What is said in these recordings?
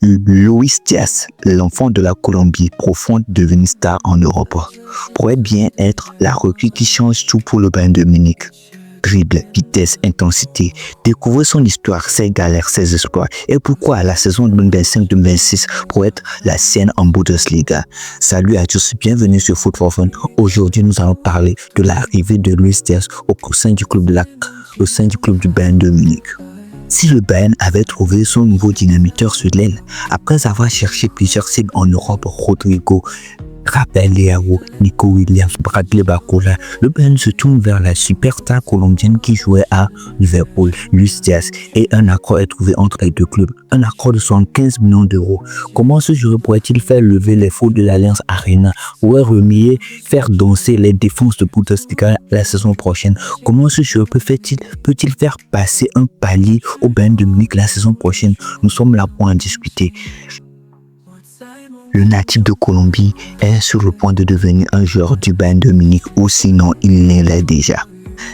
Luis Diaz, l'enfant de la Colombie profonde devenu star en Europe, pourrait bien être la recrue qui change tout pour le Bayern de Munich. Dribble, vitesse, intensité. Découvrez son histoire, ses galères, ses espoirs et pourquoi la saison 2025-2026 pourrait être la sienne en Bundesliga. Salut à tous, bienvenue sur Foot for Fun. Aujourd'hui, nous allons parler de l'arrivée de Luis Diaz au sein du club du Bayern de Munich. Si le Bayern avait trouvé son nouveau dynamiteur sur l'aile, après avoir cherché plusieurs cibles en Europe, Rodrigo, Rafael Leao, Nico Williams, Bradley Barcola, le Bayern se tourne vers la superstar colombienne qui jouait à Liverpool, Luis Diaz, et un accord est trouvé entre les deux clubs, un accord de 75 millions d'euros. Comment ce joueur pourrait-il faire lever les foules de l'Alliance Arena, pourrait remuer, faire danser les défenses de Bundesliga la saison prochaine? Comment ce joueur peut-il faire passer un palier au Bayern de Munich la saison prochaine? Nous sommes là pour en discuter. Le natif de Colombie est sur le point de devenir un joueur du Bayern de Munich ou sinon il l'est déjà.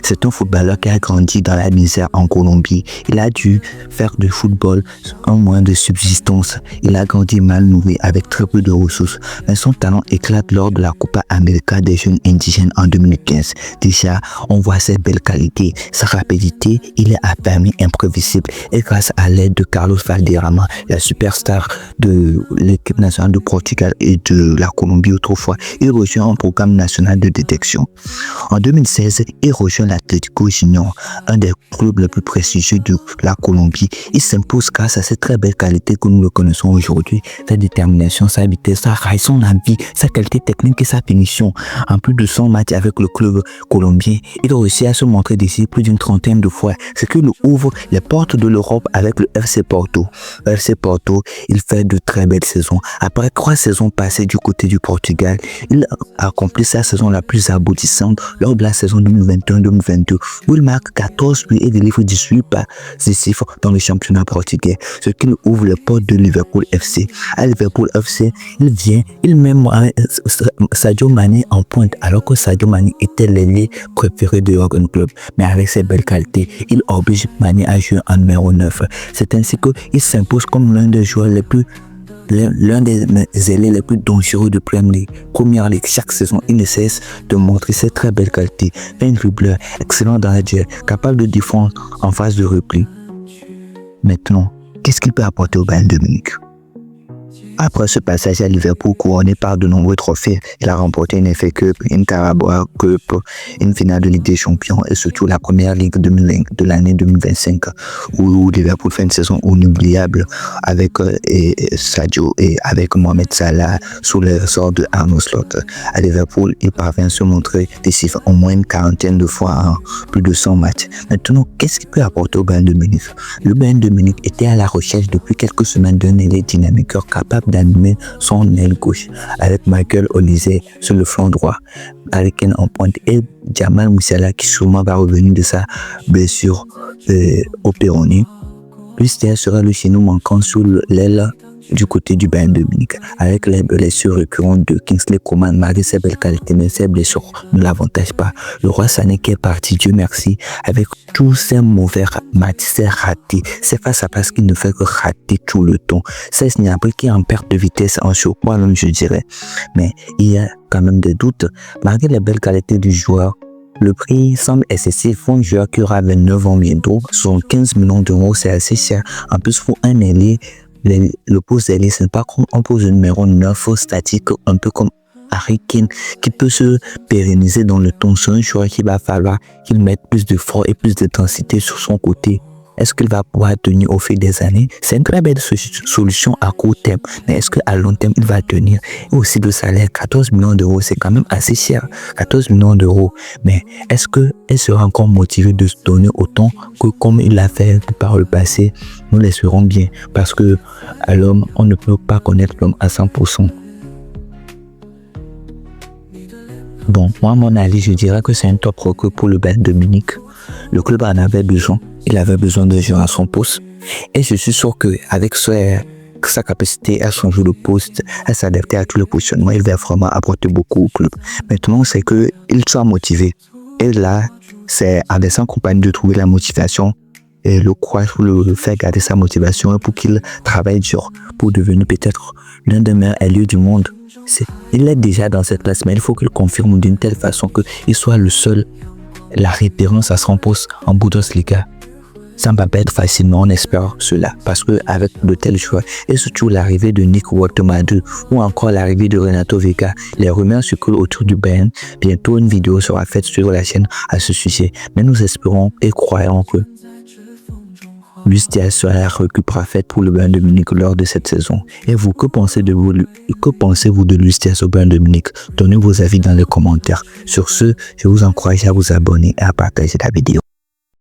C'est un footballeur qui a grandi dans la misère en Colombie. Il a dû faire du football un moyen de subsistance. Il a grandi mal nourri avec très peu de ressources. Mais son talent éclate lors de la Copa América des jeunes indigènes en 2015. Déjà, on voit ses belles qualités. Sa rapidité, il est affirmé imprévisible. Et grâce à l'aide de Carlos Valderrama, la superstar de l'équipe nationale de Portugal et de la Colombie autrefois, il rejoint un programme national de détection. En 2016, il rejoint l'Atlético Junior, un des clubs les plus prestigieux de la Colombie. Il s'impose grâce à cette très belle qualité que nous le connaissons aujourd'hui, sa détermination, sa vitesse, sa raille, son envie, sa qualité technique et sa finition. En plus de 100 matchs avec le club colombien, il réussit à se montrer d'ici plus d'une trentaine de fois, ce qui lui ouvre les portes de l'Europe avec le FC Porto. Le FC Porto, il fait de très belles saisons. Après 3 saisons passées du côté du Portugal, il a accompli sa saison la plus aboutissante lors de la saison 2021-2022, où il marque 14 buts et délivre 18 passes décisives dans le championnat portugais, ce qui lui ouvre les portes de Liverpool FC. À Liverpool FC, il met Sadio Mané en pointe, alors que Sadio Mané était l'ailier préféré de Jürgen Klopp. Mais avec ses belles qualités, il oblige Mané à jouer en numéro 9. C'est ainsi qu'il s'impose comme l'un des joueurs l'un des ailiers les plus dangereux de Première Ligue. Chaque saison, il ne cesse de montrer ses très belles qualités. Un dribbleur, excellent dans la duel, capable de défendre en phase de repli. Maintenant, qu'est-ce qu'il peut apporter au Bayern de Munich? Après ce passage à Liverpool couronné par de nombreux trophées, il a remporté une FA Cup, une Carabao Cup, une finale de Ligue des Champions et surtout la première Ligue de l'année 2025 où Liverpool fait une saison inoubliable avec Sadio et avec Mohamed Salah sous le ressort de Arne Slot. À Liverpool, il parvient à se montrer décisif au moins une quarantaine de fois en plus de 100 matchs. Maintenant, qu'est-ce qu'il peut apporter au Bayern de Munich? Le Bayern de Munich était à la recherche depuis quelques semaines d'un ailier dynamiqueur capable d'animer son aile gauche avec Michael Olise sur le flanc droit, Harry Kane en pointe et Jamal Musiala qui sûrement va revenir de sa blessure au péroné. Luis Diaz sera le chez nous manquant sur l'aile du côté du Bayern de Munich, avec les blessures récurrentes de Kingsley Coman. Malgré ses belles qualités, mais ses blessures ne l'avantagent pas. Le roi Sané qui est parti, Dieu merci, avec tous ses mauvais matchs, ses ratés, c'est face à face qu'il ne fait que rater tout le temps. C'est Gnabry qui est en perte de vitesse, en surpoids même je dirais, mais il y a quand même des doutes. Malgré les belles qualités du joueur, le prix semble excessif pour un joueur qui aura 29 ans bientôt. 75 millions d'euros, c'est assez cher. En plus, pour un ailier, le poste d'ailier, ce n'est pas comme un poste de numéro 9 statique, un peu comme Harry Kane, qui peut se pérenniser dans le temps. C'est un joueur qu'il va falloir qu'il mette plus de force et plus d'intensité sur son côté. Est-ce qu'il va pouvoir tenir au fil des années? C'est une très belle solution à court terme, mais est-ce qu'à long terme, il va tenir? Et aussi le salaire, 14 millions d'euros, c'est quand même assez cher. 14 millions d'euros. Mais est-ce qu'elle sera encore motivée de se donner autant que comme il l'a fait par le passé? Nous l'espérons bien, parce que à l'homme, on ne peut pas connaître l'homme à 100%. Bon, moi, à mon avis, je dirais que c'est un top recrue pour le Bayern de Munich. Le club en avait besoin. Il avait besoin de jouer à son poste. Et je suis sûr qu'avec sa capacité à changer de poste, à s'adapter à tous les positionnements, il va vraiment apporter beaucoup au club. Maintenant, c'est qu'il soit motivé. Et là, c'est à des compagnie de trouver la motivation le croire, pour le faire garder sa motivation et pour qu'il travaille dur pour devenir peut-être l'un des meilleurs ailiers du monde. Il est déjà dans cette place, mais il faut qu'il confirme d'une telle façon qu'il soit le seul, la référence à son poste en Bundesliga. Ça ne va pas être facilement, on espère cela, parce qu'avec de tels choix, et surtout l'arrivée de Nick Woltemade ou encore l'arrivée de Renato Vega, les rumeurs circulent autour du Bayern. Bientôt, une vidéo sera faite sur la chaîne à ce sujet. Mais nous espérons et croyons que Luis Diaz sera la recrue parfaite pour le Bayern de Munich lors de cette saison. Et vous, que pensez-vous de Luis Diaz au Bayern de Munich? Donnez vos avis dans les commentaires. Sur ce, je vous encourage à vous abonner et à partager la vidéo.